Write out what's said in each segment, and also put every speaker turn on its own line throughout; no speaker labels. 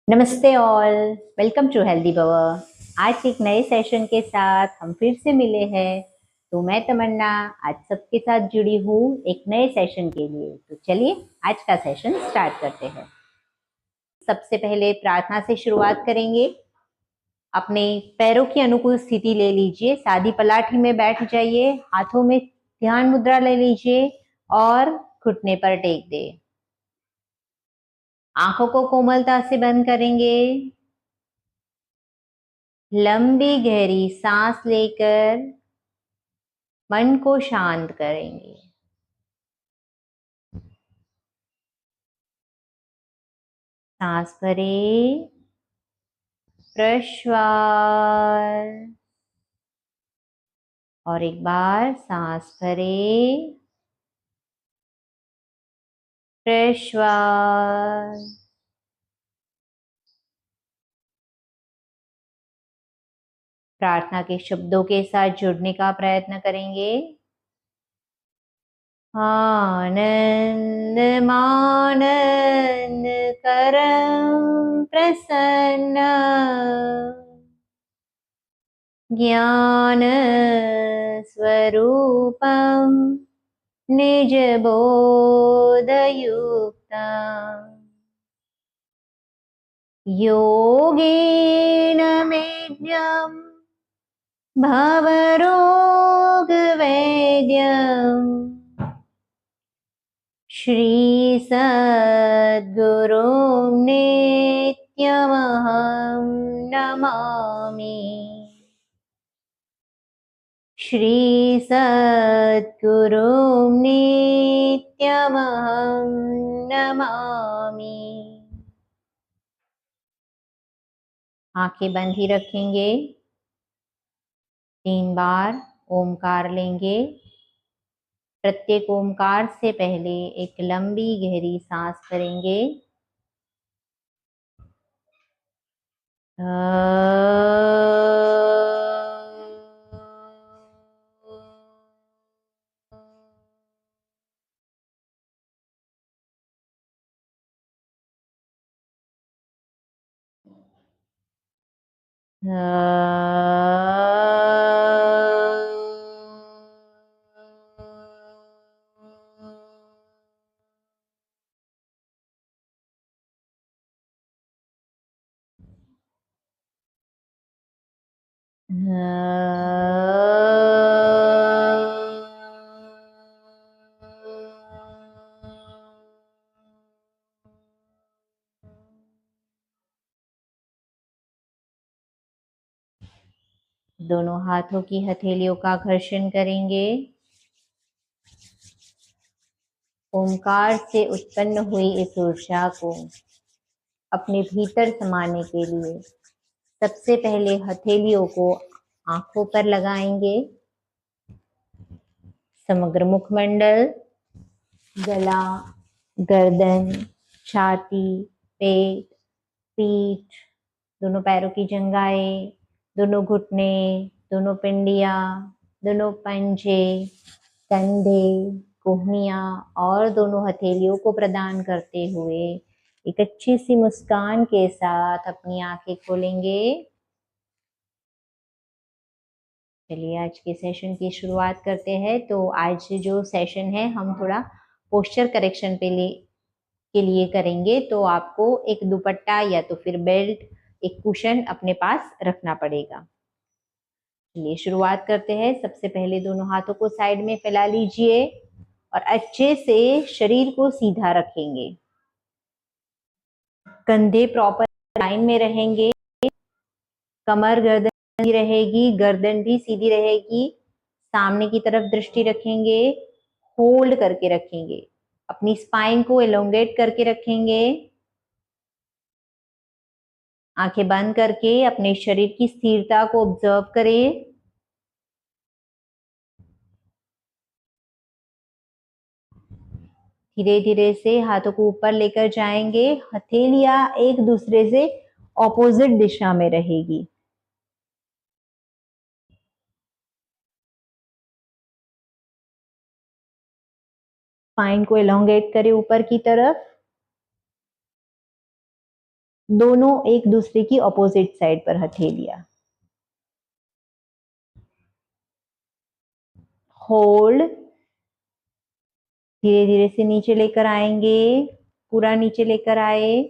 नमस्ते all. Welcome to healthy bower. आज एक नए सेशन के साथ हम फिर से मिले हैं। तो मैं तमन्ना आज सबके साथ जुड़ी हूँ एक नए सेशन के लिए। तो चलिए आज का सेशन स्टार्ट करते हैं। सबसे पहले प्रार्थना से शुरुआत करेंगे। अपने पैरों की अनुकूल स्थिति ले लीजिए, सादी पलाठी में बैठ जाइए, हाथों में ध्यान मुद्रा ले लीजिए और घुटने पर टेक दे। आंखों को कोमलता से बंद करेंगे। लंबी गहरी सांस लेकर मन को शांत करेंगे। सांस भरें, प्रश्वास, और एक बार सांस भरें, प्रश्वास। प्रार्थना के शब्दों के साथ जुड़ने का प्रयत्न करेंगे। आनंद मानंद करम प्रसन्न ज्ञान स्वरूपम निज बोधयुक्ता योगेन मेध्यम भवरोग वैद्यम श्री सद्गुरु नित्यमहं नमामि। श्री सद्गुरु नित्यमहं नमामि। आंखें बंद ही रखेंगे। 3 बार ओमकार लेंगे। प्रत्येक ओमकार से पहले एक लंबी गहरी सांस भरेंगे। दोनों हाथों की हथेलियों का घर्षण करेंगे। ओंकार से उत्पन्न हुई इस ऊर्जा को अपने भीतर समाने के लिए सबसे पहले हथेलियों को आंखों पर लगाएंगे। समग्र मुखमंडल, गला, गर्दन, छाती, पेट, पीठ, दोनों पैरों की जंघाएं, दोनों घुटने, दोनों पिंडियां, दोनों पंजे, कंधे, कोहनियां और दोनों हथेलियों को प्रदान करते हुए एक अच्छी सी मुस्कान के साथ अपनी आंखें खोलेंगे। चलिए आज के सेशन की शुरुआत करते हैं। तो आज जो सेशन है हम थोड़ा पोस्चर करेक्शन के लिए करेंगे। तो आपको एक दुपट्टा या तो फिर बेल्ट, एक कुशन अपने पास रखना पड़ेगा। चलिए शुरुआत करते हैं। सबसे पहले दोनों हाथों को साइड में फैला लीजिए और अच्छे से शरीर को सीधा रखेंगे। कंधे प्रॉपर लाइन में रहेंगे। कमर गर्दन सीधी रहेगी, गर्दन भी सीधी रहेगी। सामने की तरफ दृष्टि रखेंगे, होल्ड करके रखेंगे, अपनी स्पाइन को एलोंगेट करके रखेंगे। आंखें बंद करके अपने शरीर की स्थिरता को ऑब्जर्व करें। धीरे धीरे से हाथों को ऊपर लेकर जाएंगे। हथेलियां एक दूसरे से ऑपोजिट दिशा में रहेगी। स्पाइन को एलोंगेट करें ऊपर की तरफ। दोनों एक दूसरे की ऑपोजिट साइड पर हथेलियां, होल्ड, धीरे धीरे से नीचे लेकर आएंगे, पूरा नीचे लेकर आए,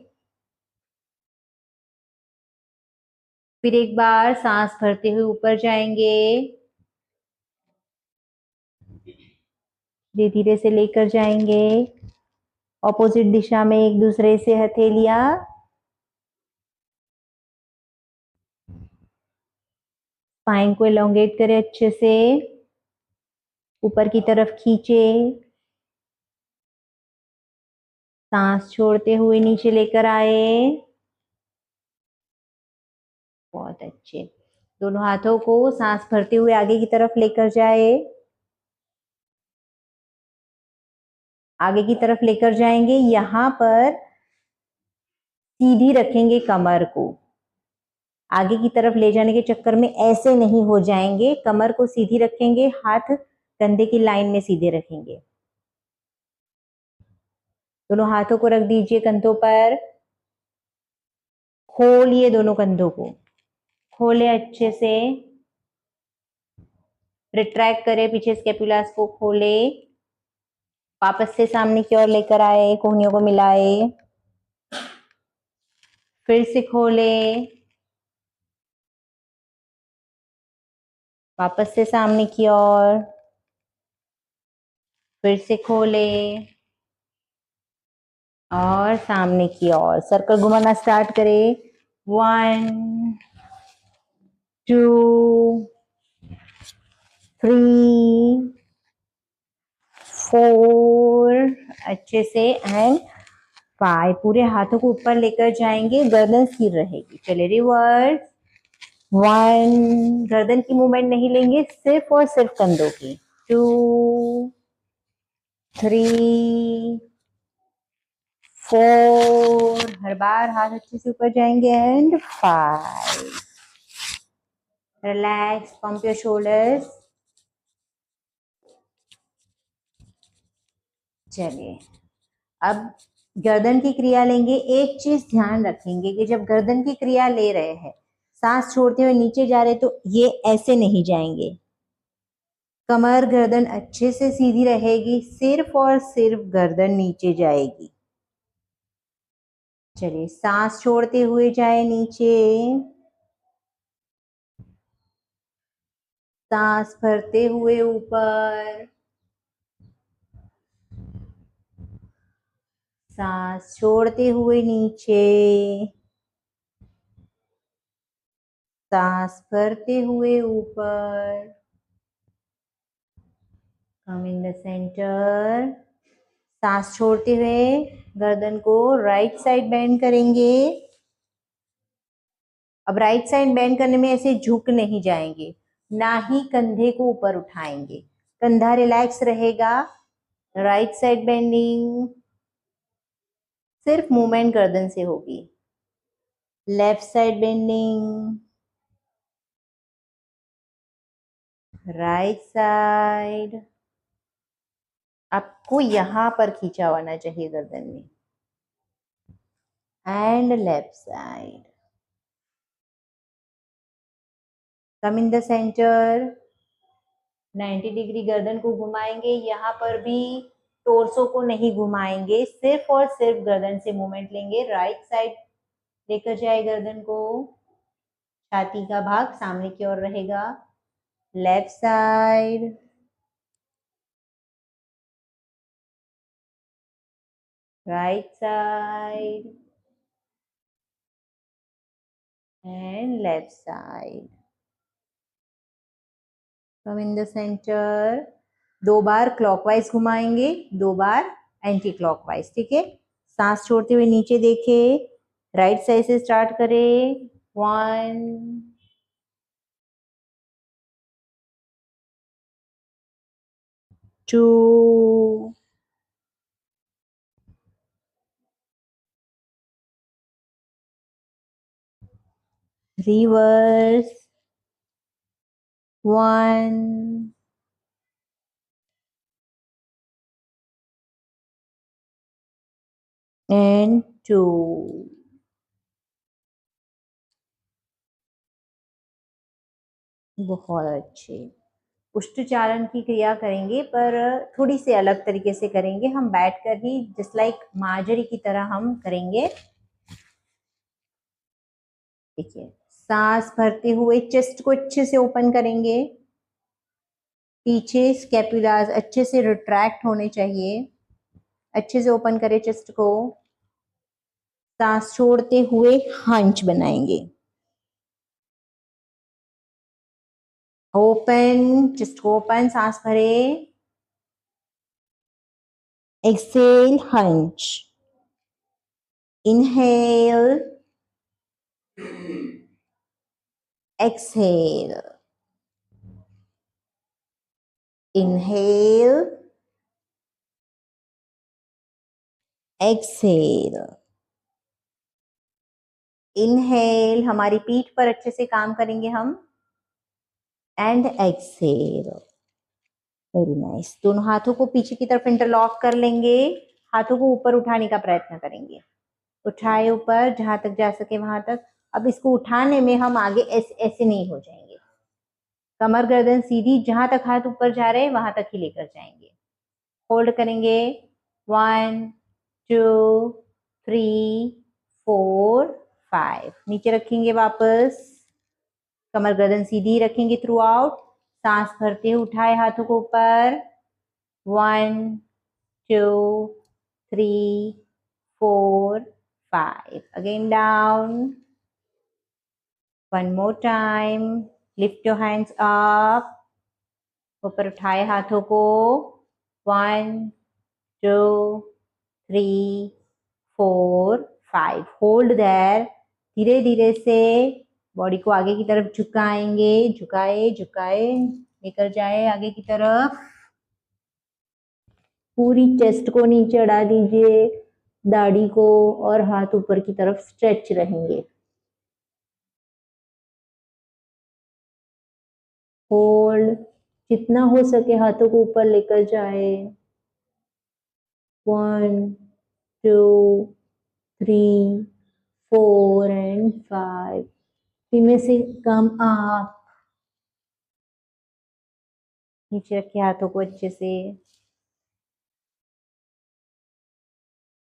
फिर एक बार सांस भरते हुए ऊपर जाएंगे, धीरे धीरे से लेकर जाएंगे, ऑपोजिट दिशा में एक दूसरे से हथेलियां, स्पाइन को एलोंगेट करें अच्छे से, ऊपर की तरफ खींचे, सांस छोड़ते हुए नीचे लेकर आए, बहुत अच्छे। दोनों हाथों को सांस भरते हुए आगे की तरफ लेकर जाए, आगे की तरफ लेकर जाएंगे, यहां पर सीधी रखेंगे कमर को, आगे की तरफ ले जाने के चक्कर में ऐसे नहीं हो जाएंगे, कमर को सीधी रखेंगे, हाथ कंधे की लाइन में सीधे रखेंगे, दोनों हाथों को रख दीजिए कंधों पर, खोलिए दोनों कंधों को, खोले अच्छे से, रिट्रैक्ट करें पीछे स्कैपुलास को, खोले, वापस से सामने की ओर लेकर आए, कोहनियों को मिलाए, फिर से खोले, वापस से सामने की ओर, फिर से खोले और सामने की ओर, सर्कल घुमाना स्टार्ट करें, 1 2 3 4, अच्छे से, एंड 5। पूरे हाथों को ऊपर लेकर जाएंगे, गर्दन स्थिर रहेगी, चले रिवर्स, 1, गर्दन की मूवमेंट नहीं लेंगे, सिर्फ और सिर्फ कंधों की, 2 3 4, हर बार हाथ अच्छे से ऊपर जाएंगे, and 5। Relax, pump your shoulders. चलिए, अब गर्दन की क्रिया लेंगे। एक चीज ध्यान रखेंगे कि जब गर्दन की क्रिया ले रहे हैं, सांस छोड़ते हुए नीचे जा रहे, तो ये ऐसे नहीं जाएंगे, कमर गर्दन अच्छे से सीधी रहेगी, सिर्फ और सिर्फ गर्दन नीचे जाएगी। चलिए, सांस छोड़ते हुए जाए नीचे, सांस भरते हुए ऊपर, सांस छोड़ते हुए नीचे, सांस भरते हुए ऊपर, कम इन द सेंटर, सांस छोड़ते हुए गर्दन को राइट साइड बेंड करेंगे। अब राइट साइड बेंड करने में ऐसे झुक नहीं जाएंगे, ना ही कंधे को ऊपर उठाएंगे, कंधा रिलैक्स रहेगा, राइट साइड बेंडिंग, सिर्फ मूवमेंट गर्दन से होगी, left side bending, right side, आपको यहां पर खींचा होना चाहिए गर्दन में, and left side, come in the centre, 90 degree गर्दन को घुमाएंगे, यहाँ पर भी टोर्सो को नहीं घुमाएंगे, सिर्फ और सिर्फ गर्दन से मूवमेंट लेंगे, राइट साइड लेकर जाए गर्दन को, छाती का भाग सामने की ओर रहेगा, left side, right side, and left side, come in the centre, 2 bar clockwise घुमाएंगे, 2 बार एंटी क्लॉकवाइज, ठीक है। सांस छोड़ते हुए नीचे देखे, राइट साइड से स्टार्ट करें, 1 2 reverse, 1 and 2, बहुत अच्छे। उष्टचारण की क्रिया करेंगे पर थोड़ी सी अलग तरीके से करेंगे, हम बैठकर ही जस्ट लाइक मार्जरी की तरह हम करेंगे। देखिए, सांस भरते हुए चेस्ट को अच्छे से ओपन करेंगे, पीछे स्कैपुलास अच्छे से रिट्रैक्ट होने चाहिए, अच्छे से ओपन करें चेस्ट को। सांस छोड़ते हुए हंच बनाएंगे, ओपन, चेस्ट को ओपन, सांस भरे, exhale hunch, inhale, exhale, inhale, exhale, inhale, हमारी पीठ पर अच्छे से काम करेंगे हम, एंड एक्सहेल। Very nice. दोनों हाथों को पीछे की तरफ इंटरलॉक कर लेंगे, हाथों को ऊपर उठाने का प्रयत्न करेंगे, उठाए ऊपर जहां तक जा सके वहां तक। अब इसको उठाने में हम आगे ऐसे नहीं हो जाएंगे, कमर गर्दन सीधी, जहां तक हाथ ऊपर जा रहे हैं वहां तक ही लेकर जाएंगे। होल्ड करेंगे, 1 2 3 4 5, नीचे रखेंगे वापस, कमर गर्दन सीधी रखेंगे थ्रू आउट। सांस भरते हुए उठाए हाथों को ऊपर, 1 2 3 4 5, again down, one more time, lift your hands up, ऊपर उठाए हाथों को, 1 2 3 4 5, होल्ड देयर। धीरे धीरे से बॉडी को आगे की तरफ झुकाएंगे, झुकाए झुकाए लेकर जाए आगे की तरफ, पूरी चेस्ट को नीचे अड़ा दीजिए, दाढ़ी को, और हाथ ऊपर की तरफ स्ट्रेच रहेंगे। होल्ड, जितना हो सके हाथों को ऊपर लेकर जाए, 1 2 3 4 एंड 5, धीमे से कम अप, नीचे रखे हाथों को अच्छे से।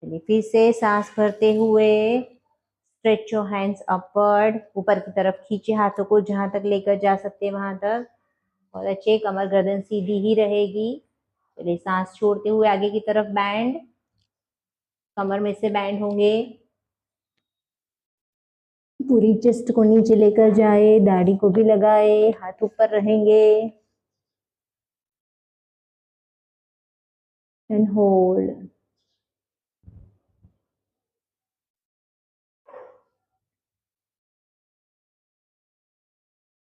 चलिए फिर से सांस भरते हुए स्ट्रेच योर हैंड्स अपवर्ड, ऊपर की तरफ खींचे हाथों को, जहां तक लेकर जा सकते हैं वहां तक, और अच्छे, कमर गर्दन सीधी ही रहेगी। चलिए सांस छोड़ते हुए आगे की तरफ बैंड, कमर में से बैंड होंगे, पूरी चेस्ट को नीचे लेकर जाए, दाढ़ी को भी लगाए, हाथ ऊपर रहेंगे, एंड होल्ड।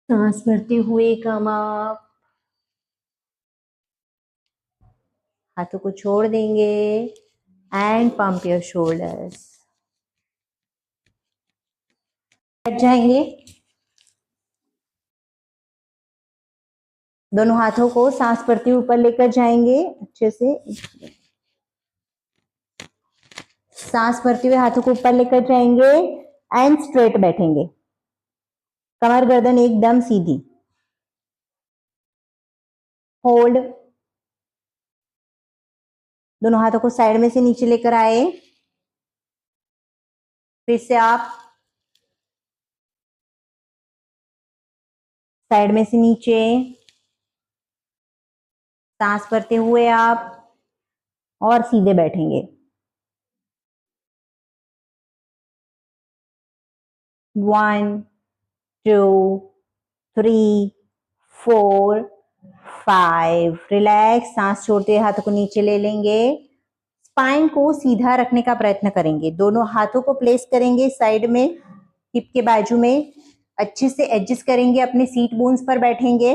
सांस भरते हुए कम अप, हाथों को छोड़ देंगे, एंड पंप योर शोल्डर्स, बैठ जाएंगे। दोनों हाथों को सांस भरते हुए ऊपर लेकर जाएंगे अच्छे से, सांस भरते हुए हाथों को ऊपर लेकर जाएंगे, एंड स्ट्रेट बैठेंगे, कमर गर्दन एकदम सीधी, होल्ड। दोनों हाथों को साइड में से नीचे लेकर आए, फिर से आप साइड में से नीचे, सांस भरते हुए आप और सीधे बैठेंगे, 1 2 3 4 5, रिलैक्स। सांस छोड़ते हुए हाथों को नीचे ले लेंगे, स्पाइन को सीधा रखने का प्रयत्न करेंगे, दोनों हाथों को प्लेस करेंगे साइड में, हिप के बाजू में, अच्छे से एडजस्ट करेंगे, अपने सीट बोन्स पर बैठेंगे,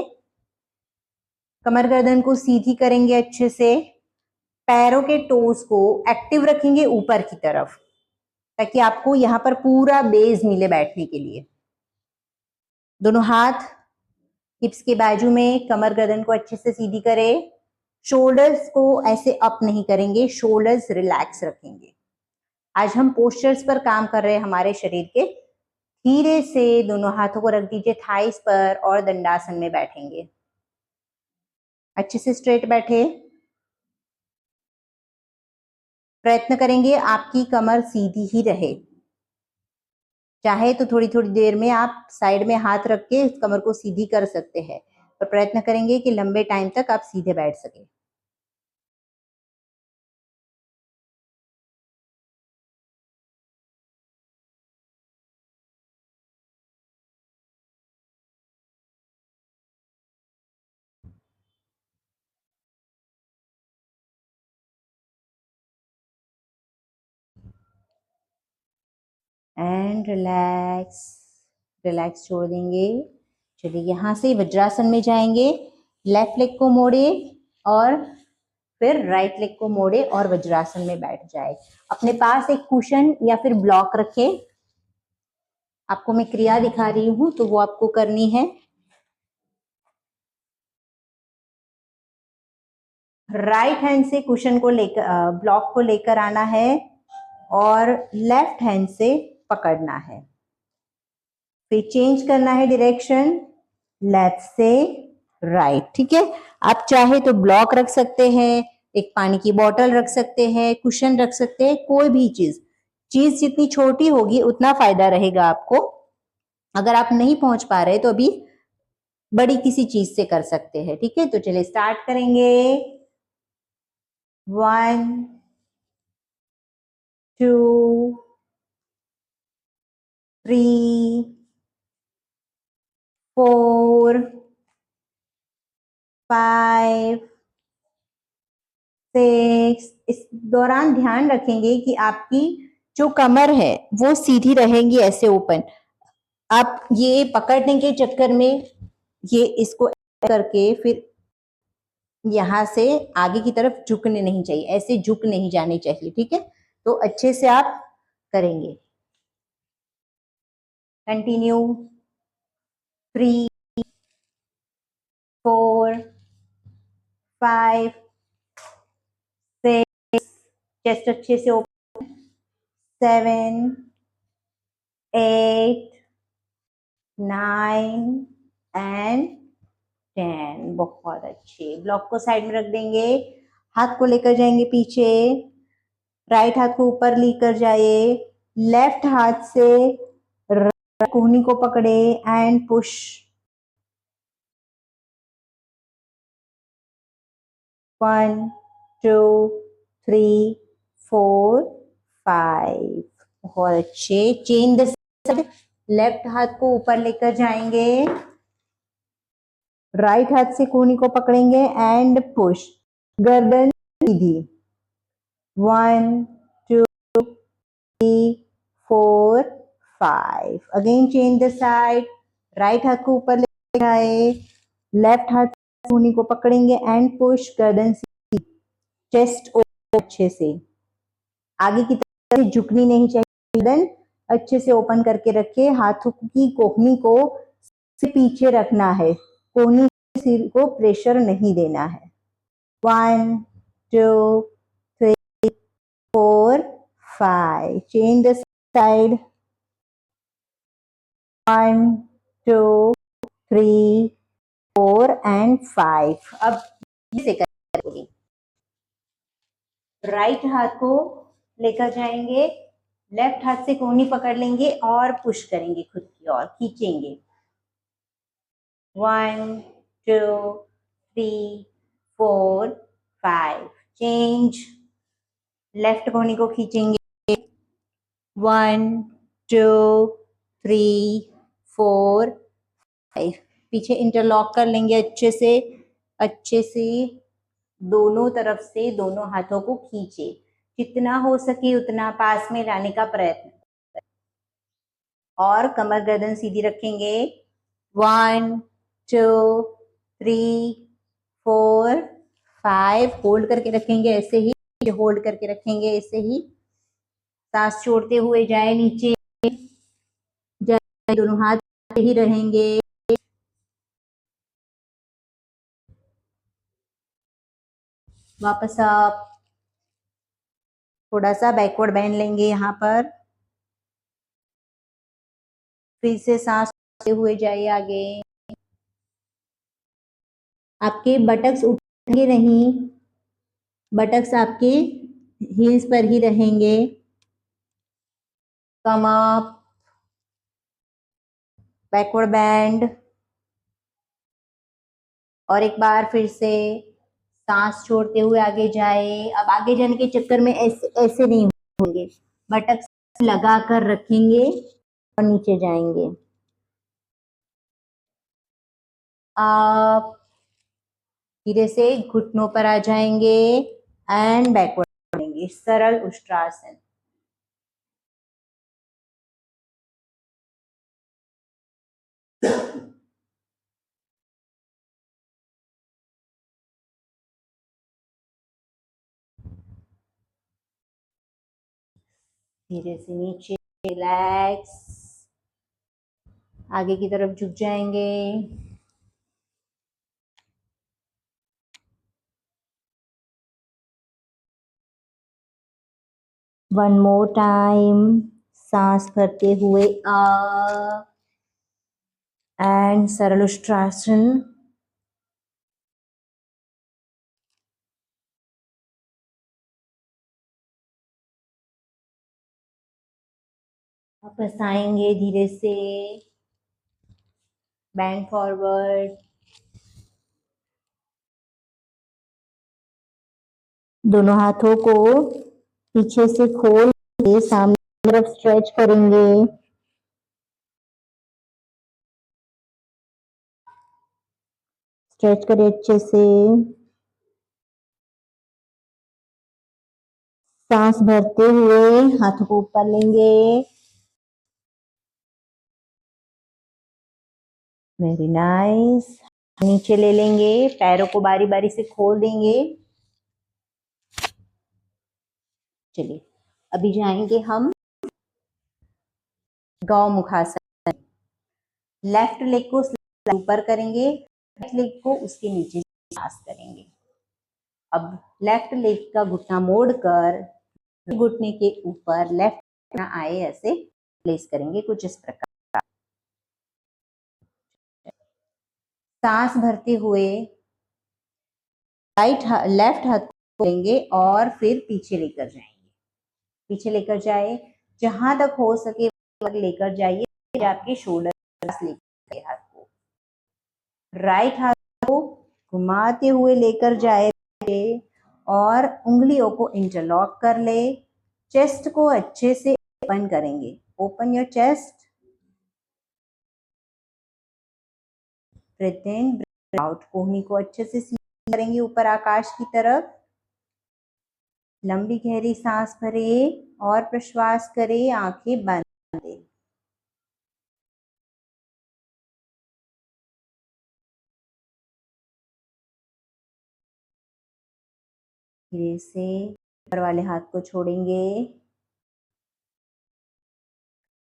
कमर गर्दन को सीधी करेंगे अच्छे से, पैरों के टोस को एक्टिव रखेंगे ऊपर की तरफ, ताकि आपको यहाँ पर पूरा बेस मिले बैठने के लिए। दोनों हाथ हिप्स के बाजू में, कमर गर्दन को अच्छे से सीधी करें, शोल्डर्स को ऐसे अप नहीं करेंगे, शोल्डर्स रिलैक्स रखेंगे। आज हम पोस्चर्स पर काम कर रहे हैं हमारे शरीर के, धीरे से दोनों हाथों को रख दीजिए थाइस पर और दंडासन में बैठेंगे। अच्छे से स्ट्रेट बैठे। प्रयत्न करेंगे आपकी कमर सीधी ही रहे। चाहे तो थोड़ी थोड़ी देर में आप साइड में हाथ रख के इस कमर को सीधी कर सकते हैं, पर प्रयत्न करेंगे कि लंबे टाइम तक आप सीधे बैठ सके। एंड रिलैक्स, रिलैक्स छोड़ देंगे। चलिए यहाँ से वज्रासन में जाएंगे। लेफ्ट लेग को मोड़े और फिर राइट लेग को मोड़े और वज्रासन में बैठ जाए। अपने पास एक कुशन या फिर ब्लॉक रखे। आपको मैं क्रिया दिखा रही हूँ तो वो आपको करनी है। राइट हैंड से कुशन को लेकर ब्लॉक को लेकर आना है और लेफ्ट हैंड से पकड़ना है। फिर चेंज करना है डायरेक्शन, लेफ्ट से राइट। ठीक है, आप चाहे तो ब्लॉक रख सकते हैं, एक पानी की बोतल रख सकते हैं, कुशन रख सकते हैं, कोई भी चीज। चीज जितनी छोटी होगी उतना फायदा रहेगा आपको। अगर आप नहीं पहुंच पा रहे तो अभी बड़ी किसी चीज से कर सकते हैं। ठीक है, तो चलिए स्टार्ट करेंगे। 1 2 3 4 5 6। इस दौरान ध्यान रखेंगे कि आपकी जो कमर है वो सीधी रहेगी, ऐसे ओपन। आप ये पकड़ने के चक्कर में ये इसको करके फिर यहां से आगे की तरफ झुकने नहीं चाहिए, ऐसे झुक नहीं जाने चाहिए। ठीक है, तो अच्छे से आप करेंगे। कंटिन्यू। 3 4 5 6। चेस्ट अच्छे से ओपन। 7 8 9 एंड 10। बहुत अच्छे। ब्लॉक को साइड में रख देंगे। हाथ को लेकर जाएंगे पीछे। राइट हाथ को ऊपर लेकर जाए। लेफ्ट हाथ से कोहनी को पकड़े एंड पुश। 1 2 3 4 5। बहुत अच्छे। Chain the side. लेफ्ट हाथ को ऊपर लेकर जाएंगे। राइट हाथ से कोहनी को पकड़ेंगे एंड पुश। गर्दन सीधी। 1 2 3 4 5। Again change the side. Right हाथ को ऊपर ले जाए। लेफ्ट हाथ कोहनी को पकड़ेंगे एंड पुश। गर्दन सीधी। चेस्ट अच्छे से आगे की तरफ झुकनी नहीं चाहिए। गर्दन अच्छे से ओपन करके रखे। हाथों की कोहनी को से पीछे रखना है। कोहनी सिर को प्रेशर नहीं देना है। 1 2 3 4 5। Change the side. 1 2 3 4 एंड 5। अब से करेंगे। राइट हाथ को लेकर जाएंगे। लेफ्ट हाथ से कोहनी पकड़ लेंगे और पुश करेंगे, खुद की ओर खींचेंगे। 1 2 3 4 5। चेंज। लेफ्ट कोहनी को खींचेंगे। 1 2 3 4 5। पीछे इंटरलॉक कर लेंगे अच्छे से। अच्छे से दोनों तरफ से दोनों हाथों को खींचे। जितना हो सके उतना पास में लाने का प्रयत्न और कमर गर्दन सीधी रखेंगे। 1 2 3 4 5। होल्ड करके रखेंगे ऐसे ही। होल्ड करके रखेंगे ऐसे ही। सांस छोड़ते हुए जाए नीचे। जाए दोनों हाथ ही रहेंगे। वापस आप थोड़ा सा बैकवर्ड बैंड लेंगे यहाँ पर। फिर से सांस लेते हुए जाइए आगे। आपके बटक्स उठेंगे नहीं, बटक्स आपके हील्स पर ही रहेंगे। कम अप, बैकवर्ड बेंड, और एक बार फिर से सांस छोड़ते हुए आगे जाए। अब आगे जाने के चक्कर में ऐसे ऐसे नहीं होंगे, बटक्स लगा कर रखेंगे और नीचे जाएंगे। आप धीरे से घुटनों पर आ जाएंगे एंड बैकवर्ड बढ़ेंगे, सरल उष्ट्रासन। धीरे से नीचे, रिलैक्स, आगे की तरफ झुक जाएंगे। वन मोर टाइम, सांस भरते हुए अप एंड सरल उष्ट्रासन। वापस आएंगे धीरे से, बैंड फॉरवर्ड, दोनों हाथों को पीछे से खोल के सामने की तरफ स्ट्रेच करेंगे। स्ट्रेच करें अच्छे से। सांस भरते हुए हाथों को ऊपर लेंगे। Very nice. नीचे ले लेंगे, पैरों को बारी बारी से खोल देंगे। चलिए अभी जाएंगे हम गौमुखासन। लेफ्ट लेग को ऊपर करेंगे, राइट लेग को उसके नीचे पास करेंगे। अब लेफ्ट लेग का घुटना मोड़कर घुटने के ऊपर लेफ्ट आए ऐसे प्लेस करेंगे, कुछ इस प्रकार। सांस भरते हुए लेफ्ट हाथ को लेंगे और फिर पीछे लेकर जाएंगे। पीछे लेकर जाए, जहां तक हो सके लेकर जाइए, फिर आपके शोल्डर लेकर हाथ को, राइट हाथ को घुमाते हुए लेकर जाए और उंगलियों को इंटरलॉक कर ले। चेस्ट को अच्छे से ओपन करेंगे, open your chest, breathe in breathe out, कोहनी को अच्छे से सीधा करेंगे ऊपर आकाश की तरफ। लंबी गहरी सांस भरे और प्रश्वास करे, आंखें बंद करें। धीरे से ऊपर वाले हाथ को छोड़ेंगे,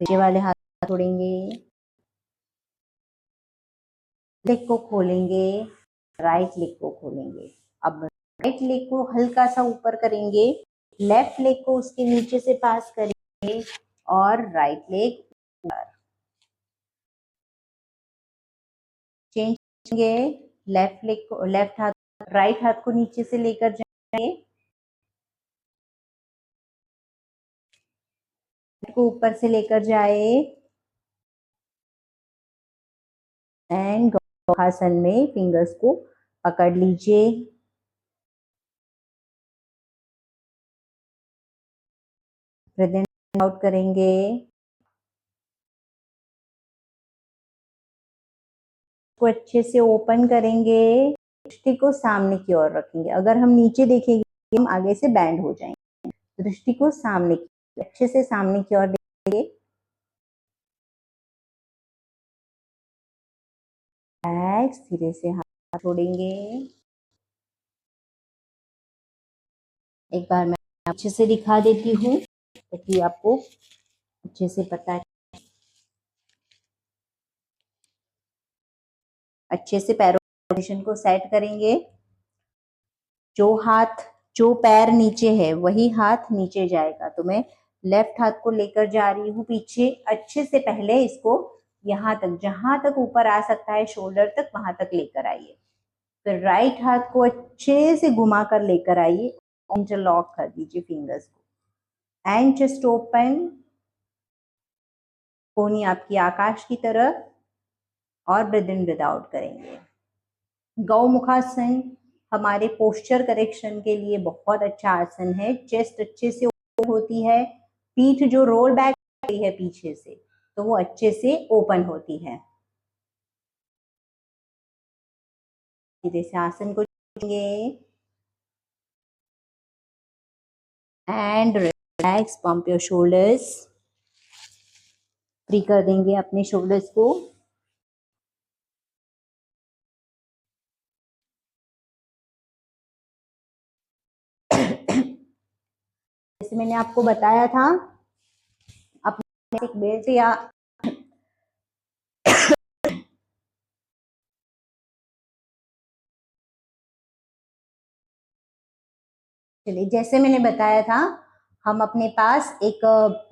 नीचे वाले हाथ को छोड़ेंगे, लेग को खोलेंगे, राइट लेग को खोलेंगे। अब राइट लेग को हल्का सा ऊपर करेंगे, लेफ्ट लेग को उसके नीचे से पास करेंगे और राइट लेग ऊपर। चेंज करेंगे, लेफ्ट लेग को, लेफ्ट हाथ, राइट हाथ को नीचे से लेकर जाएंगे, को ऊपर से लेकर जाए एंड गौमुखासन में फिंगर्स को पकड़ लीजिए। ब्रीथ इन आउट करेंगे, को अच्छे से ओपन करेंगे, दृष्टि को सामने की ओर रखेंगे। अगर हम नीचे देखेंगे हम आगे से बैंड हो जाएंगे, दृष्टि को सामने की, अच्छे से सामने की ओर देखेंगे। धीरे से हाथ छोड़ेंगे। एक बार मैं अच्छे से दिखा देती हूँ ताकि आपको अच्छे से पता है। अच्छे से पैरों पोजीशन को सेट करेंगे। जो पैर नीचे है वही हाथ नीचे जाएगा। तो मैं लेफ्ट हाथ को लेकर जा रही हूँ पीछे, अच्छे से पहले इसको यहाँ तक, जहां तक ऊपर आ सकता है शोल्डर तक वहां तक लेकर आइए। फिर राइट हाथ को अच्छे से घुमा कर लेकर आइए, इंटरलॉक कर दीजिए फिंगर्स को एंड चेस्ट ओपन, कोहनी आपकी आकाश की तरफ, और ब्रीथ इन ब्रीथ आउट करेंगे। गौमुखासन हमारे पोस्चर करेक्शन के लिए बहुत अच्छा आसन है। चेस्ट अच्छे से होती है, पीठ जो रोल बैक है पीछे से, तो वो अच्छे से ओपन होती है। सीधे से आसन को and relax, pump your shoulders, free कर देंगे अपने शोल्डर्स को। जैसे मैंने आपको बताया था, अपने एक बेल्ट या चलिए, जैसे मैंने बताया था, हम अपने पास एक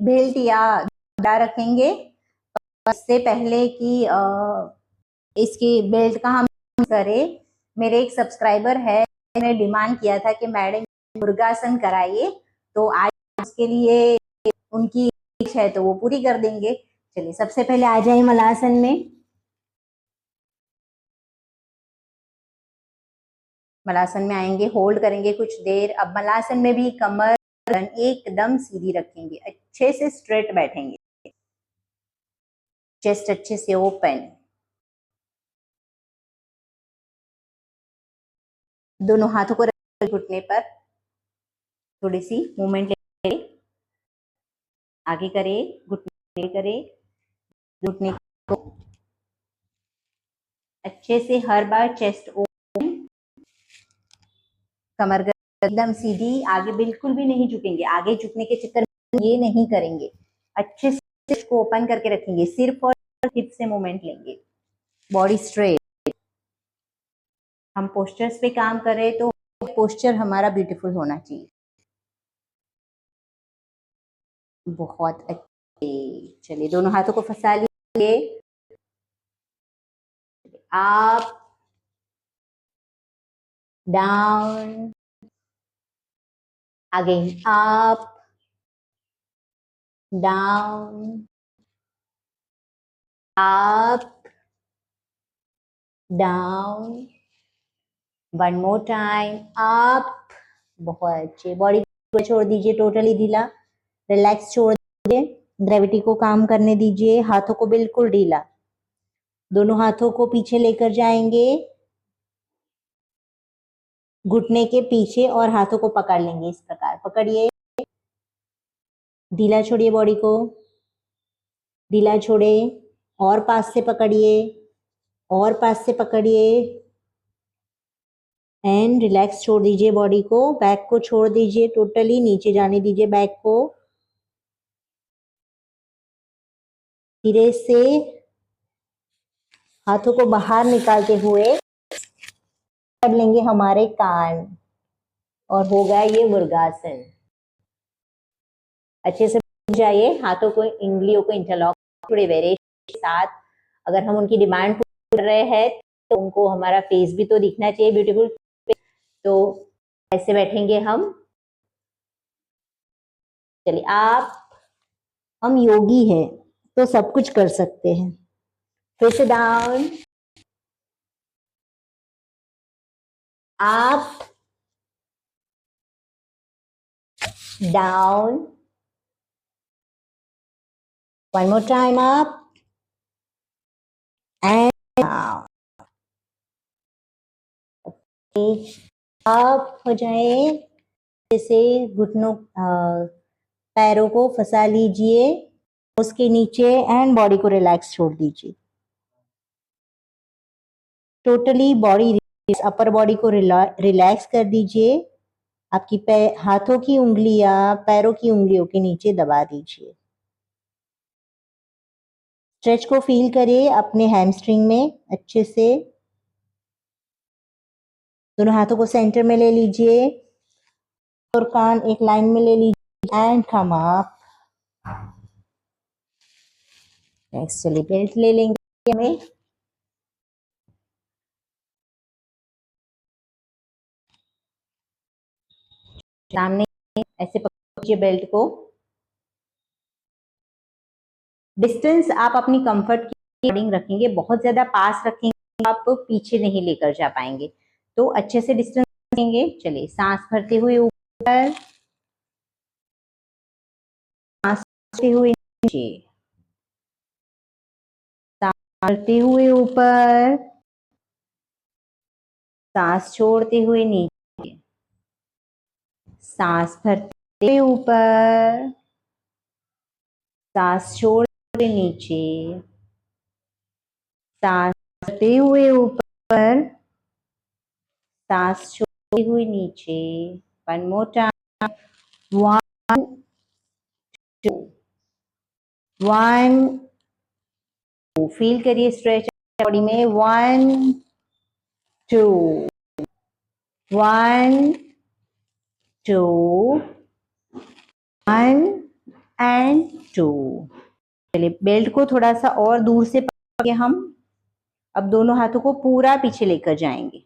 बेल्ट या डंडा रखेंगे। इससे पहले कि इसकी बेल्ट का हम करें, मेरे एक सब्सक्राइबर है, मैंने डिमांड किया था कि मैडम मुर्गासन कराइए, तो आज उसके लिए उनकी इच्छा है तो वो पूरी कर देंगे। चलिए, सबसे पहले आ जाए मलासन में। मलासन में आएंगे, होल्ड करेंगे कुछ देर। अब मलासन में भी कमर एकदम सीधी रखेंगे, अच्छे से स्ट्रेट बैठेंगे, चेस्ट अच्छे से ओपन, दोनों हाथों को घुटने पर, थोड़ी सी मूवमेंट ले, आगे करे, घुटने करे, घुटने को अच्छे से हर बार चेस्ट ओपन, कमर एकदम सीधी, आगे बिल्कुल भी नहीं झुकेंगे। आगे झुकने के चक्कर में ये नहीं करेंगे, अच्छे से चेस्ट को ओपन करके रखेंगे, सिर्फ और हिप से मूवमेंट लेंगे, बॉडी स्ट्रेट। हम पोस्चर्स पे काम कर रहे हैं तो पोस्चर हमारा ब्यूटीफुल होना चाहिए। बहुत अच्छे। चलिए, दोनों हाथों को फंसा लीजिए, up down, again up down, up down, one more time, up. बहुत अच्छे। बॉडी को छोड़ दीजिए टोटली ढीला, रिलैक्स छोड़ दीजिए, ग्रेविटी को काम करने दीजिए, हाथों को बिल्कुल ढीला, दोनों हाथों को पीछे लेकर जाएंगे, घुटने के पीछे, और हाथों को पकड़ लेंगे, इस प्रकार पकड़िए, ढीला छोड़िए, बॉडी को ढीला छोड़े, और पास से पकड़िए, और पास से पकड़िए, एंड रिलैक्स छोड़ दीजिए बॉडी को, बैक को छोड़ दीजिए, टोटली नीचे जाने दीजिए बैक को। धीरे से हाथों को बाहर निकालते हुए कर लेंगे हमारे कान, और होगा ये मुर्गासन। अच्छे से जाइए, हाथों को, इंगलियों को इंटरलॉक, थोड़े वेरिएशन के साथ। अगर हम उनकी डिमांड पूरी कर रहे हैं तो उनको हमारा फेस भी तो दिखना चाहिए ब्यूटीफुल, तो ऐसे बैठेंगे हम। चलिए, आप, हम योगी हैं तो सब कुछ कर सकते हैं। फिर से down, up down, one more time, up and down. Up हो जाए, जैसे घुटनों, पैरों को फंसा लीजिए उसके नीचे, एंड बॉडी को रिलैक्स छोड़ दीजिए, टोटली बॉडी, अपर बॉडी को रिलैक्स कर दीजिए। आपकी हाथों की उंगलियां पैरों की उंगलियों के नीचे दबा दीजिए, स्ट्रेच को फील करिए अपने हैमस्ट्रिंग में अच्छे से। दोनों हाथों को सेंटर में ले लीजिए और कान एक लाइन में ले लीजिए, एंड कम अप, नेक्स्ट चलिए बेल्ट ले लेंगे हमें। सामने ऐसे पकड़िए बेल्ट को। डिस्टेंस आप अपनी कंफर्ट के अकॉर्डिंग रखेंगे, बहुत ज्यादा पास रखेंगे आप पीछे नहीं लेकर जा पाएंगे, तो अच्छे से डिस्टेंस रखेंगे। चलिए सांस भरते हुए ऊपर, सांस भरते हुए नीचे, सांस भरते हुए ऊपर, सांस छोड़ते हुए नीचे, सांस भरते हुए ऊपर, सांस छोड़ते हुए नीचे, सांस भरते हुए ऊपर, सांस छोड़ते हुए नीचे। One more time, 1 2 1 2। फील करिए स्ट्रेच बॉडी में। 1 2 1 2 1 एंड 2। चलिए बेल्ट को थोड़ा सा और दूर से पकड़ के हम अब दोनों हाथों को पूरा पीछे लेकर जाएंगे,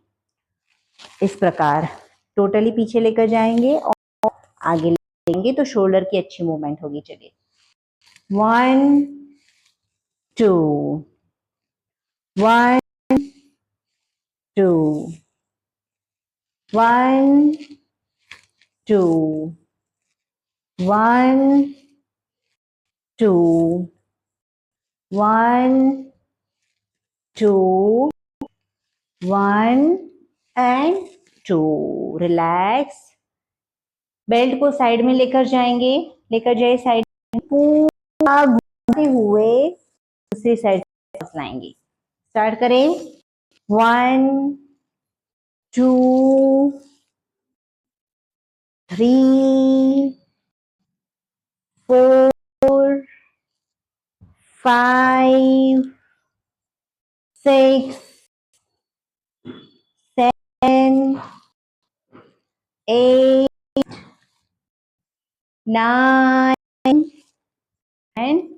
इस प्रकार टोटली पीछे लेकर जाएंगे और आगे लेंगे तो शोल्डर की अच्छी मूवमेंट होगी। चलिए 1 2 1 2 1 2 1 2 1 2 1 एंड 2। रिलैक्स। बेल्ट को साइड में लेकर जाएंगे, लेकर जाए साइड में, पूरा घूमते हुए दूसरी साइड लाएंगे। स्टार्ट करें। 1 2 3 4 5 6 7 8 9 and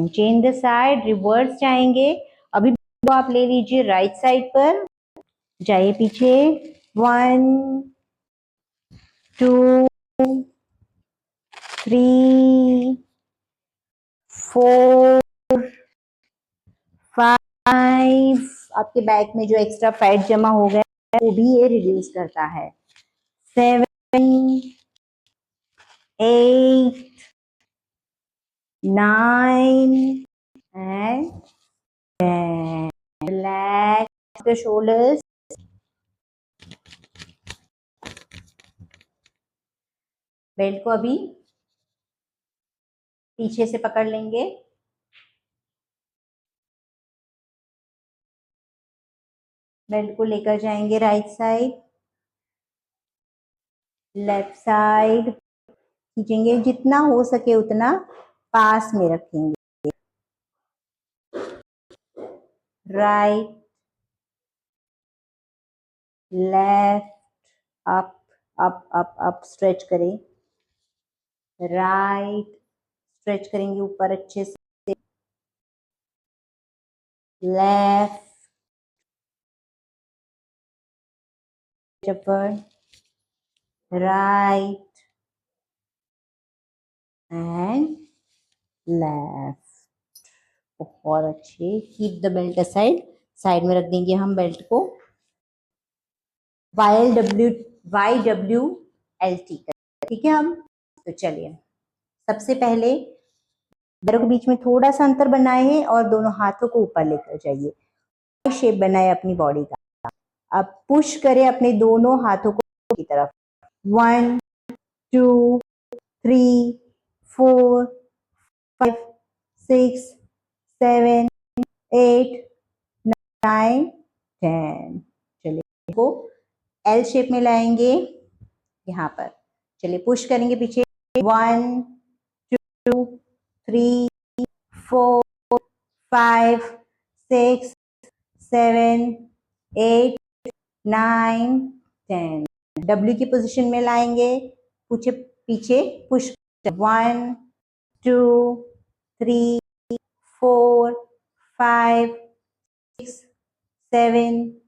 change the side. Reverse जाएंगे। अभी आप ले लीजिए राइट साइड पर, जाइए पीछे। 1 2 3 4 5। आपके बैक में जो एक्स्ट्रा फैट जमा हो गया है वो भी ये रिड्यूस करता है। 7 8 9 and 10. Relax the shoulders. Belt को अभी पीछे से पकड़ लेंगे। बेल्ट को लेकर जाएंगे राइट साइड, लेफ्ट साइड खींचेंगे, जितना हो सके उतना पास में रखेंगे। Right left, up up up up, stretch करें। राइट स्ट्रेच करेंगे ऊपर अच्छे से। Left upward, right and left। बहुत अच्छे। Keep the belt aside, side में रख देंगे हम बेल्ट को। YWLT ठीक है हम। तो चलिए सबसे पहले पैरों के बीच में थोड़ा सा अंतर बनाए हैं और दोनों हाथों को ऊपर लेकर जाइए। शेप बनाए अपनी बॉडी का। अब पुश करें अपने दोनों हाथों को की तरफ। 1 2 3 4 5 6 7 8 9 10। चलिए को एल शेप में लाएंगे यहाँ पर। चलिए पुश करेंगे पीछे। 1 2 3 4 5 6 7 8 9 10। डब्ल्यू की पोजीशन में लाएंगे, पीछे पुश। 1 2 3 5, 6, 7,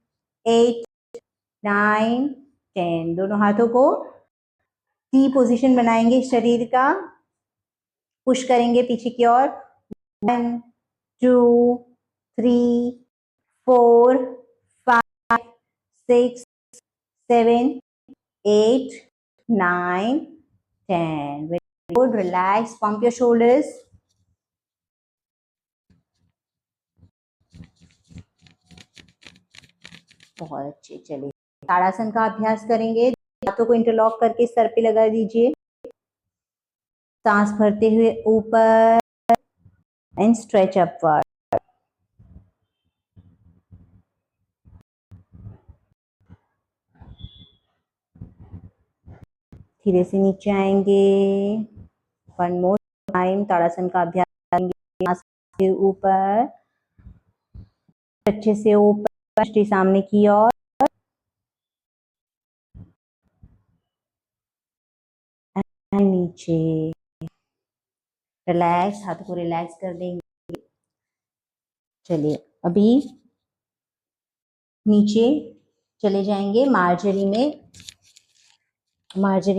8, 9, 10। दोनों हाथों को टी पोजीशन बनाएंगे शरीर का, पुश करेंगे पीछे की ओर। 1, 2, 3, 4, 5, 6, 7, 8, 9, 10. Very good. Relax. Pump your shoulders. बहुत अच्छे। चलिए ताड़ासन का अभ्यास करेंगे। हाथों को इंटरलॉक करके सर पे लगा दीजिए। सांस भरते हुए ऊपर एंड स्ट्रेच अपवर्ड। धीरे से नीचे आएंगे। वन मोर टाइम ताड़ासन का अभ्यास करेंगे। सांस के ऊपर, अच्छे से ऊपर, सामने की ओर, नीचे। रिलैक्स, हाथ को रिलैक्स कर देंगे। चलिए अभी नीचे चले जाएंगे। मार्जरी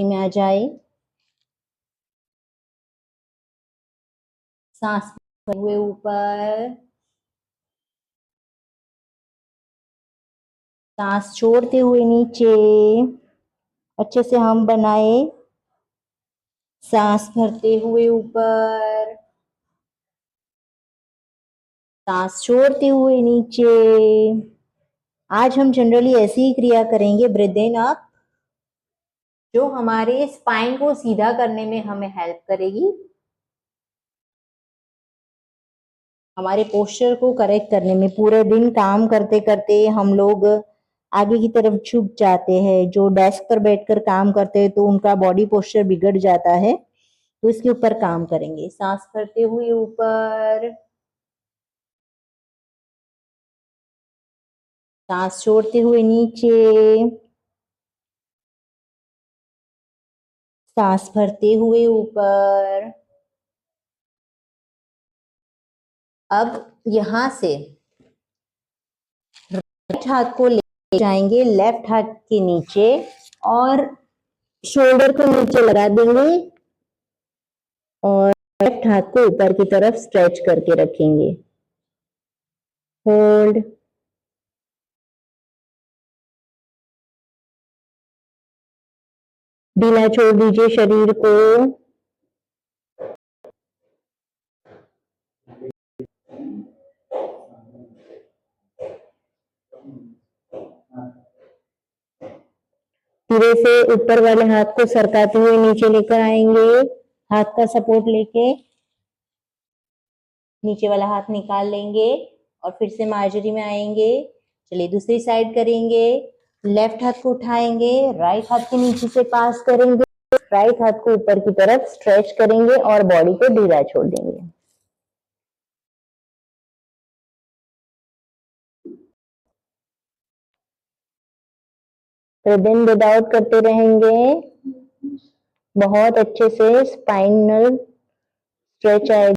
में आ जाए। सांस हुए ऊपर, सांस छोड़ते हुए नीचे। अच्छे से हम बनाए। सांस भरते हुए ऊपर, सांस छोड़ते हुए नीचे। आज हम जनरली ऐसी ही क्रिया करेंगे, ब्रीथ इन अप, जो हमारे स्पाइन को सीधा करने में हमें हेल्प करेगी, हमारे पोस्चर को करेक्ट करने में। पूरे दिन काम करते करते हम लोग आगे की तरफ झुक जाते हैं। जो डेस्क पर बैठकर काम करते हैं तो उनका बॉडी पोस्चर बिगड़ जाता है, तो इसके ऊपर काम करेंगे। सांस भरते हुए ऊपर, सांस छोड़ते हुए नीचे, सांस भरते हुए ऊपर। अब यहां से राइट हाथ को ले जाएंगे लेफ्ट हाथ के नीचे और शोल्डर को नीचे लगा देंगे और लेफ्ट हाथ को ऊपर की तरफ स्ट्रेच करके रखेंगे। होल्ड। ढीला छोड़ दीजिए शरीर को। धीरे से ऊपर वाले हाथ को सरकाते हुए नीचे लेकर आएंगे। हाथ का सपोर्ट लेके नीचे वाला हाथ निकाल लेंगे और फिर से मार्जरी में आएंगे। चलिए दूसरी साइड करेंगे। लेफ्ट हाथ को उठाएंगे, राइट हाथ के नीचे से पास करेंगे, राइट हाथ को ऊपर की तरफ स्ट्रेच करेंगे और बॉडी को ढीला छोड़ देंगे। तो दिन विदाउट करते रहेंगे। बहुत अच्छे से स्पाइनल स्ट्रेच आएगा।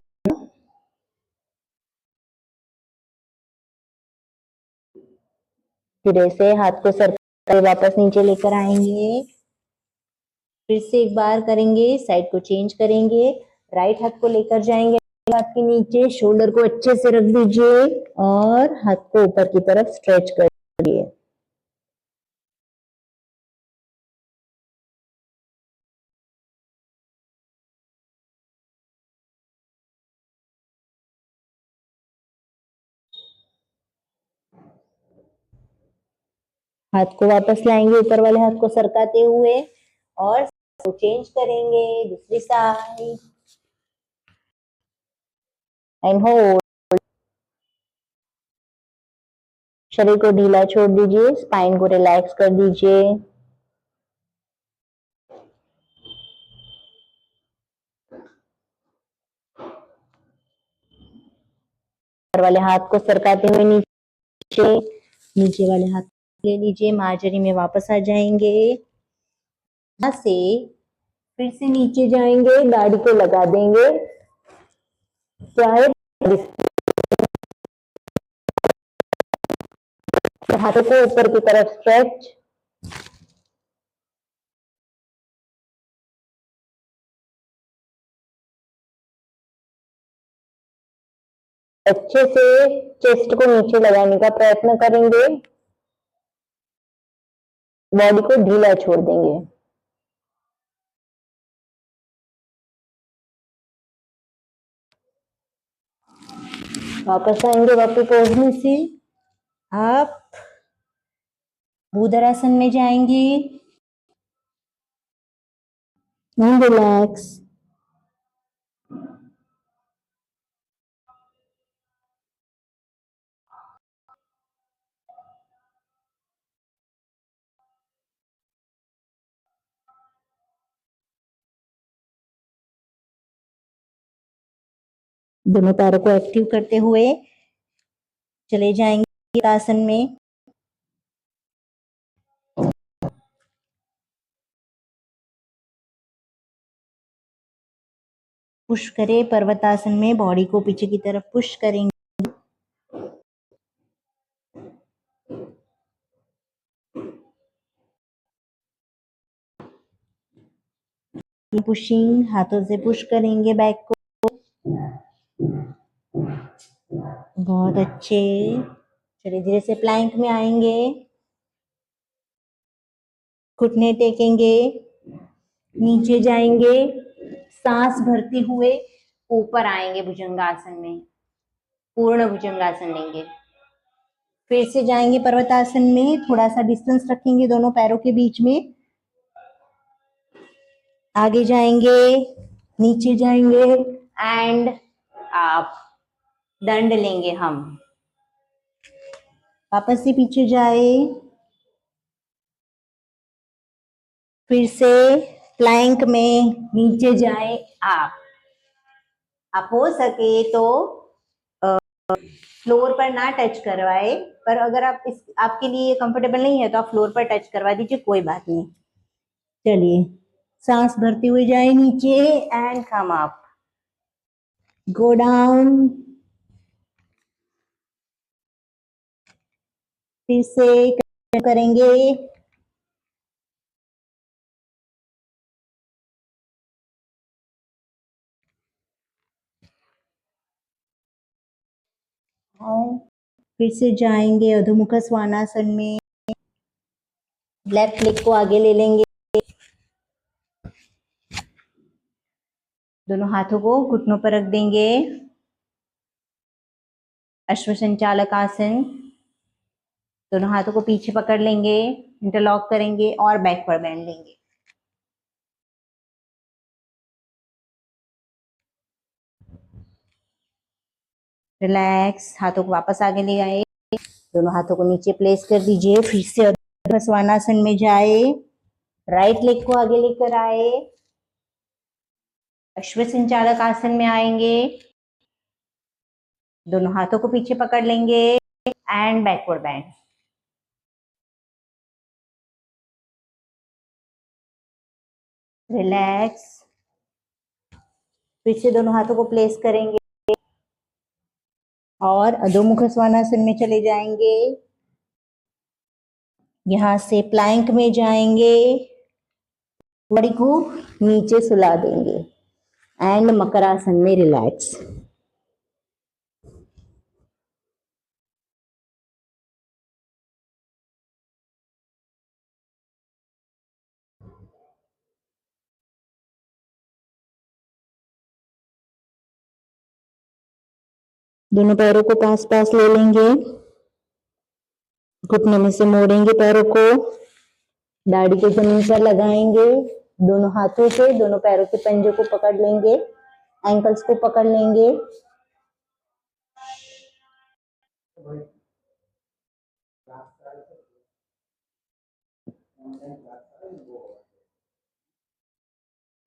धीरे से हाथ को सर वापस नीचे लेकर आएंगे। फिर से एक बार करेंगे, साइड को चेंज करेंगे। राइट हाथ को लेकर जाएंगे हाथ के नीचे, शोल्डर को अच्छे से रख दीजिए और हाथ को ऊपर की तरफ स्ट्रेच कर दीजिए। हाथ को वापस लाएंगे ऊपर वाले हाथ को सरकाते हुए और चेंज करेंगे दूसरी साइड एंड होल्ड। शरीर को ढीला छोड़ दीजिए, स्पाइन को रिलैक्स कर दीजिए। ऊपर वाले हाथ को सरकाते हुए नीचे, नीचे वाले हाथ ले लीजिए, मार्जरी में वापस आ जाएंगे। यहाँ से फिर से नीचे जाएंगे, दाढ़ी को लगा देंगे। चाहे हाथों को ऊपर की तरफ स्ट्रेच। अच्छे से चेस्ट को नीचे लगाने का प्रयत्न करेंगे, बॉडी को ढीला छोड़ देंगे। वापस आएंगे वापस पोज में से, आप भूधरासन में जाएंगे। रिलैक्स। दोनों पैरों को एक्टिव करते हुए चले जाएंगे आसन में। पुश करें पर्वतासन में, बॉडी को पीछे की तरफ पुश करेंगे। पुशिंग, हाथों से पुश करेंगे बैक को। बहुत अच्छे। चलिए धीरे से प्लैंक में आएंगे, घुटने टेकेंगे, नीचे जाएंगे, सांस भरते हुए ऊपर आएंगे भुजंगासन में, पूर्ण भुजंगासन लेंगे। फिर से जाएंगे पर्वतासन में, थोड़ा सा डिस्टेंस रखेंगे दोनों पैरों के बीच में। आगे जाएंगे, नीचे जाएंगे एंड आप दंड लेंगे हम। वापस से पीछे जाए, फिर से प्लैंक में नीचे जाए। आप हो सके तो फ्लोर पर ना टच करवाए, पर अगर आप आपके लिए कंफर्टेबल नहीं है तो आप फ्लोर पर टच करवा दीजिए, कोई बात नहीं। चलिए सांस भरते हुए जाए नीचे and come up, go down. फिर से करेंगे। और फिर से जाएंगे अधोमुख स्वानासन में, लेफ्ट लेग को आगे ले लेंगे, दोनों हाथों को घुटनों पर रख देंगे। अश्व संचालक आसन, दोनों हाथों को पीछे पकड़ लेंगे, इंटरलॉक करेंगे और बैकवर्ड बेंड लेंगे। रिलैक्स, हाथों को वापस आगे ले आए, दोनों हाथों को नीचे प्लेस कर दीजिए। फिर से स्वानासन में जाए, राइट लेग को आगे लेकर आए, अश्व संचालक आसन में आएंगे, दोनों हाथों को पीछे पकड़ लेंगे एंड बैकवर्ड बेंड। रिलैक्स, फिर से दोनों हाथों को प्लेस करेंगे और अधोमुख स्वानासन में चले जाएंगे। यहां से प्लैंक में जाएंगे, बॉडी को नीचे सुला देंगे एंड मकरासन में रिलैक्स। दोनों पैरों को पास पास ले लेंगे, घुटने में से मोड़ेंगे पैरों को, दाढ़ी को जमीन पर लगाएंगे, दोनों हाथों से दोनों पैरों के पंजे को पकड़ लेंगे, एंकल्स को पकड़ लेंगे।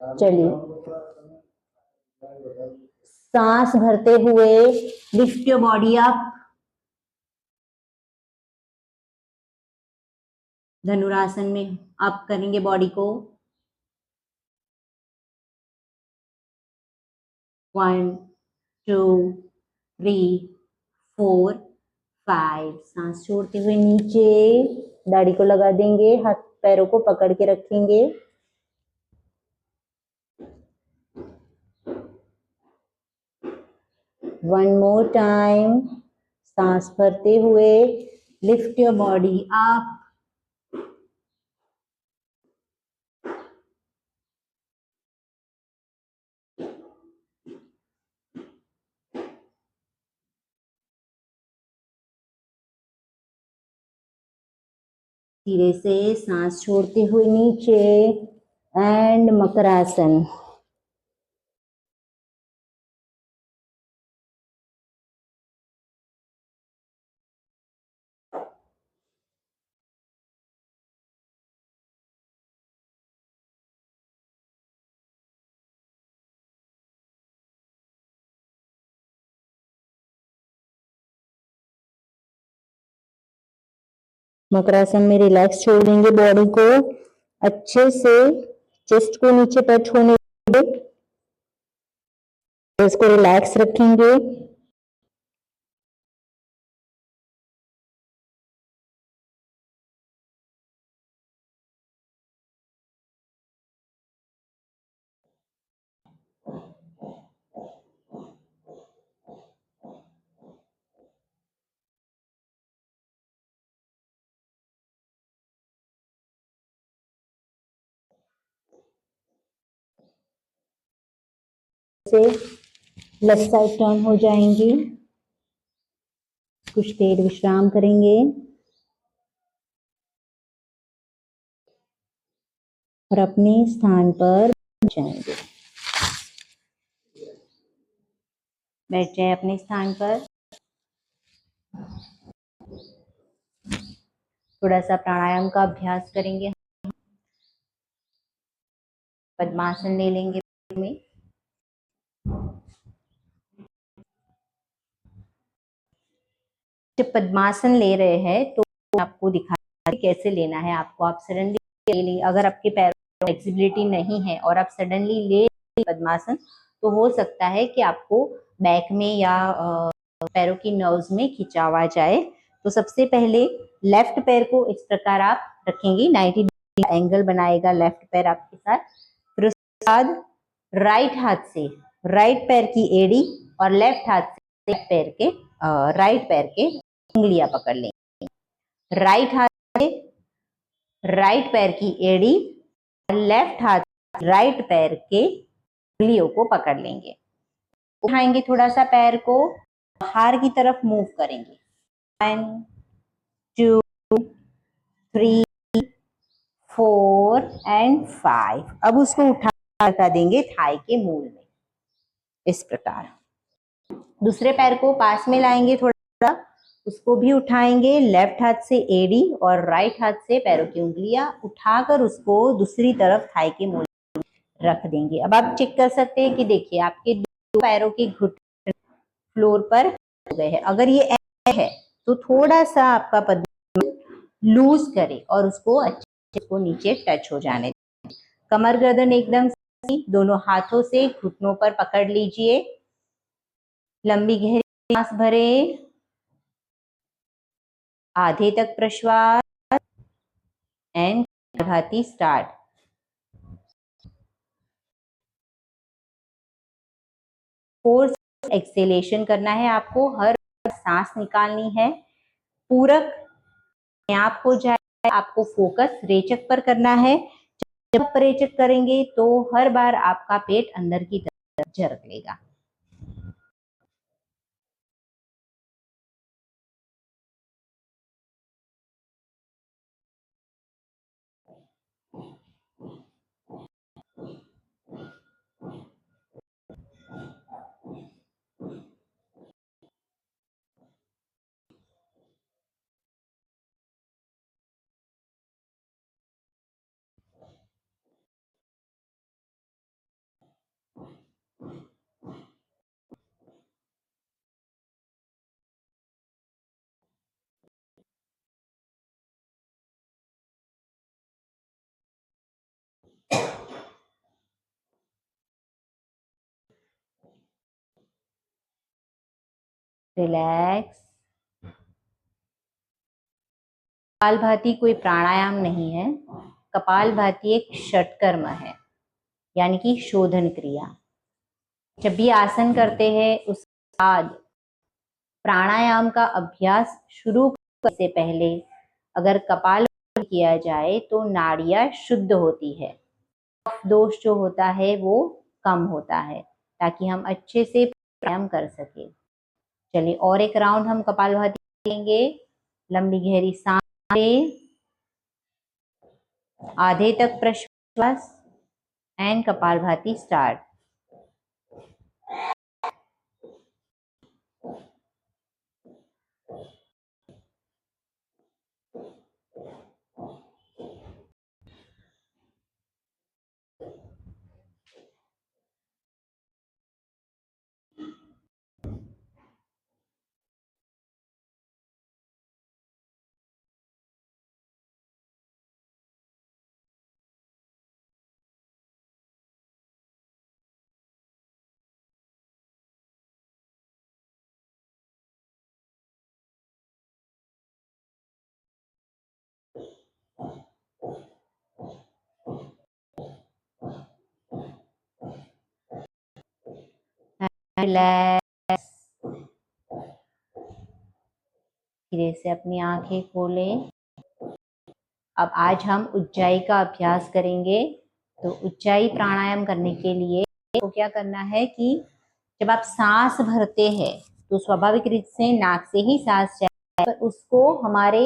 चलिए सांस भरते हुए लिफ्ट योर बॉडी अप, धनुरासन में अप करेंगे बॉडी को। 1 2 3 4 5, सांस छोड़ते हुए नीचे, दाढ़ी को लगा देंगे, हाथ पैरों को पकड़ के रखेंगे। 1 more time, सांस भरते हुए लिफ्ट योर बॉडी अप, धीरे से सांस छोड़ते हुए नीचे एंड मकरासन। मकरासन में रिलैक्स छोड़ देंगे बॉडी को, अच्छे से चेस्ट को नीचे टच होने देंगे, इसको रिलैक्स रखेंगे। से लेफ्ट साइड टर्न हो जाएंगी, कुछ देर विश्राम करेंगे और अपने स्थान पर जाएंगे। बैठ जाए अपने स्थान पर। थोड़ा सा प्राणायाम का अभ्यास करेंगे। पद्मासन ले लेंगे में। जब पद्मासन ले रहे हैं तो आपको दिखा कैसे लेना है आपको। आप सडनली अगर आपके पैर फ्लेक्सिबिलिटी नहीं है और आप सडनली ले पद्मासन, तो हो सकता है कि आपको बैक में या पैरों की नर्व्स में खिंचाव आ जाए। तो सबसे पहले लेफ्ट पैर को इस प्रकार आप रखेंगे, 90 डिग्री एंगल बनाएगा लेफ्ट पैर आपके साथ। फिर उसके बाद राइट हाथ से राइट पैर की एड़ी और लेफ्ट हाथ से राइट पैर के उंगलियां पकड़ लेंगे। राइट हाथ से राइट पैर की एड़ी और लेफ्ट हाथ राइट पैर के उंगलियों को पकड़ लेंगे। उठाएंगे थोड़ा सा पैर को, बाहर की तरफ मूव करेंगे। 1 2 3 4 एंड 5। अब उसको उठा देंगे थाई के मूल में, इस प्रकार। दूसरे पैर को पास में लाएंगे थोड़ा, उसको भी उठाएंगे, लेफ्ट हाथ से एड़ी और राइट हाथ से पैरों की उंगलियां उठाकर उसको दूसरी तरफ थाई के मूल में रख देंगे। अब आप चेक कर सकते हैं कि देखिए आपके दो पैरों के घुटने फ्लोर पर हो गए हैं। अगर ये ऐसे है तो थोड़ा सा आपका पद्म लूज करे और उसको अच्छे को नीचे टच हो जाने दें। कमर गर्दन एकदम दोनों हाथों से घुटनों पर पकड़ लीजिए। लंबी गहरी सांस भरे, आधे तक प्रश्वास and Kapalbhati start. Force acceleration करना है आपको, हर सांस निकालनी है। पूरक आप हो जाए, आपको फोकस रेचक पर करना है। जब आप रेचक करेंगे तो हर बार आपका पेट अंदर की तरफ झरक लेगा। रिलैक्स। कपालभाति कोई प्राणायाम नहीं है। कपालभाति एक षटकर्म है, यानी कि शोधन क्रिया। जब भी आसन करते हैं उसके बाद प्राणायाम का अभ्यास शुरू करने से पहले अगर कपालभाति किया जाए तो नाड़ियां शुद्ध होती है, दोष जो होता है वो कम होता है, ताकि हम अच्छे से प्राणायाम कर सके। चलिए और एक राउंड हम कपालभाति लेंगे। लंबी गहरी सांस लें, आधे तक प्रश्वास एंड कपालभाति स्टार्ट। रिलैक्स, धीरे से अपनी आंखें खोलें। अब आज हम उज्जाई का अभ्यास करेंगे। तो उज्जाई प्राणायाम करने के लिए तो क्या करना है कि जब आप सांस भरते हैं तो स्वाभाविक रूप से नाक से ही सांस जाए, पर उसको हमारे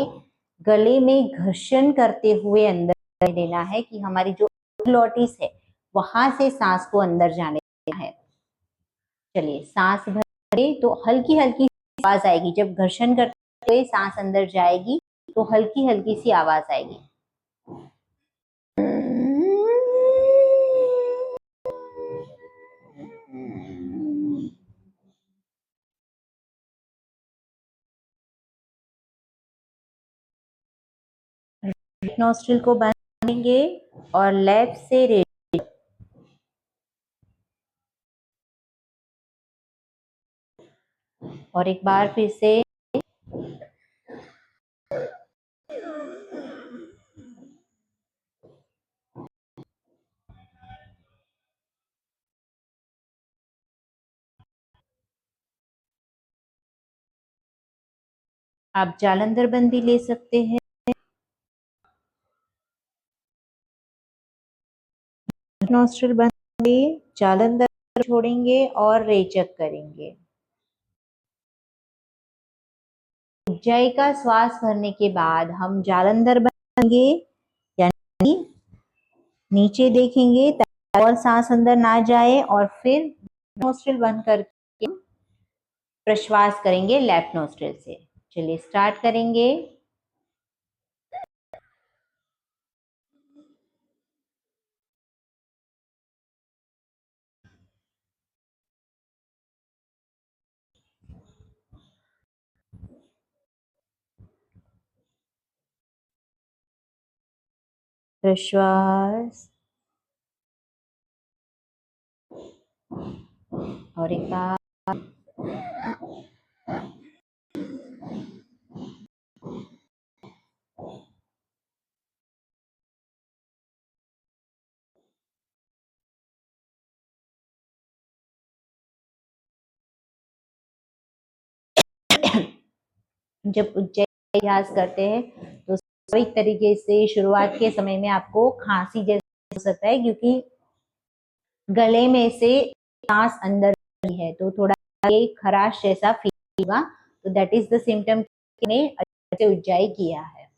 गले में घर्षण करते हुए अंदर देना है कि हमारी जो ग्लॉटिस है वहां से सांस को अंदर जाने देना है। चलिए सांस भरे तो हल्की हल्की आवाज आएगी, जब घर्षण करते हुए सांस अंदर जाएगी तो हल्की हल्की सी आवाज आएगी। राइट नोस्ट्रिल को बंद करेंगे और लेफ्ट से रेड। और एक बार फिर से आप जालंधर बंद भी ले सकते हैं। नोस्ट्रिल बंद करेंगे, जालंधर छोड़ेंगे और रेचक करेंगे। उज्जाई का श्वास भरने के बाद हम जालंधर बंद करेंगे, यानी नीचे देखेंगे ताकि और सांस अंदर ना जाए, और फिर नोस्ट्रिल बंद करके प्रश्वास करेंगे लेफ्ट नोस्ट्रिल से। चलिए स्टार्ट करेंगे। प्रश्वास और एक बार। जब उज्जैन अभ्यास करते हैं तो स्वाभाविक तरीके से शुरुआत के समय में आपको खांसी जैसा हो सकता है, क्योंकि गले में से सांस अंदर है तो थोड़ा ये खराश जैसा फील होगा। तो दैट इज द सिम्टम ने अच्छे से उज्जाई किया है।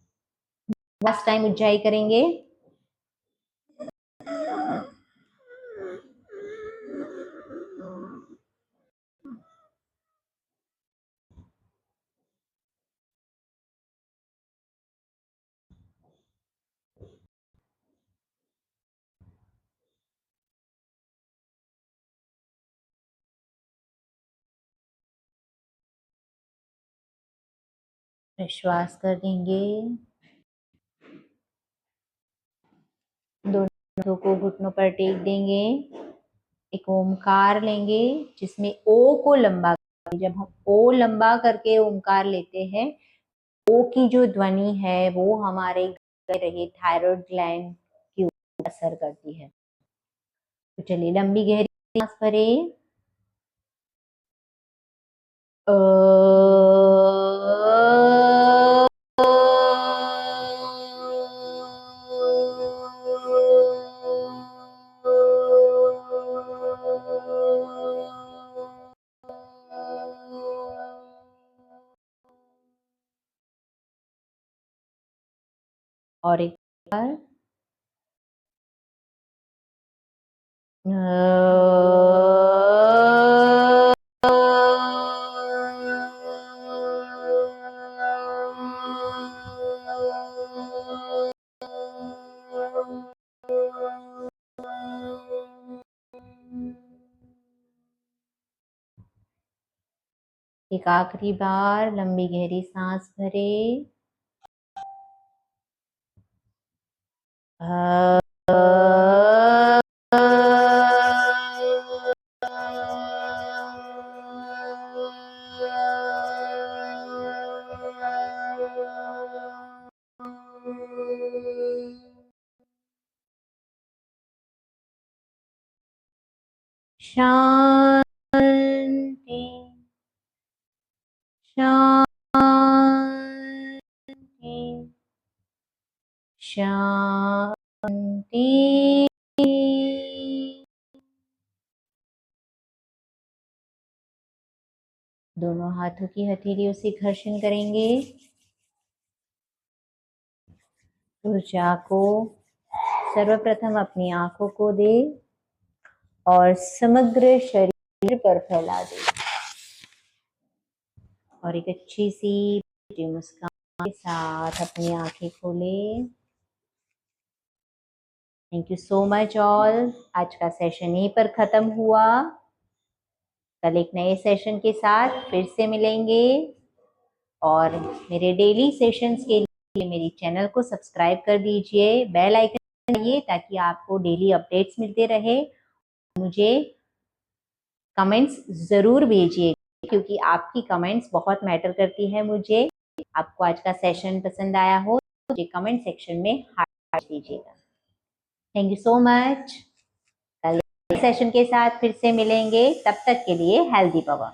लास्ट टाइम उज्जाई करेंगे। विश्वास कर देंगे, दोनों हाथों को घुटनों पर टेक देंगे, एक ओमकार लेंगे जिसमें ओ को लंबा, जब हम ओ लंबा करके ओमकार लेते हैं ओ की जो ध्वनि है वो हमारे रहे थायराइड ग्लैंड की असर करती है। तो चलिए लंबी गहरी सांस भरें। और एक बार एक आखिरी बार लंबी गहरी सांस भरें। शांति शांति शांति। दोनों हाथों की हथेलियों से घर्षण करेंगे। ऊर्जा को सर्वप्रथम अपनी आंखों को दे और समग्र शरीर पर फैला दे और एक अच्छी सी मुस्कान के साथ अपनी आंखें खोले। Thank you so much all. आज का सेशन यहीं पर खत्म हुआ। कल एक नए सेशन के साथ फिर से मिलेंगे और मेरे डेली सेशंस के लिए मेरी चैनल को सब्सक्राइब कर दीजिए, बेल आइकन दबाइए ताकि आपको डेली अपडेट्स मिलते रहे। मुझे कमेंट्स ज़रूर भेजिए क्योंकि आपकी कमेंट्स बहुत मैटर करती है मुझे। आपको आज का सेशन पसंद आया हो तो मुझे कमेंट सेक्शन में हार्ट दीजिएगा। Thank you so much. कल सेशन के साथ फिर से मिलेंगे, तब तक के लिए हेल्दी पावर।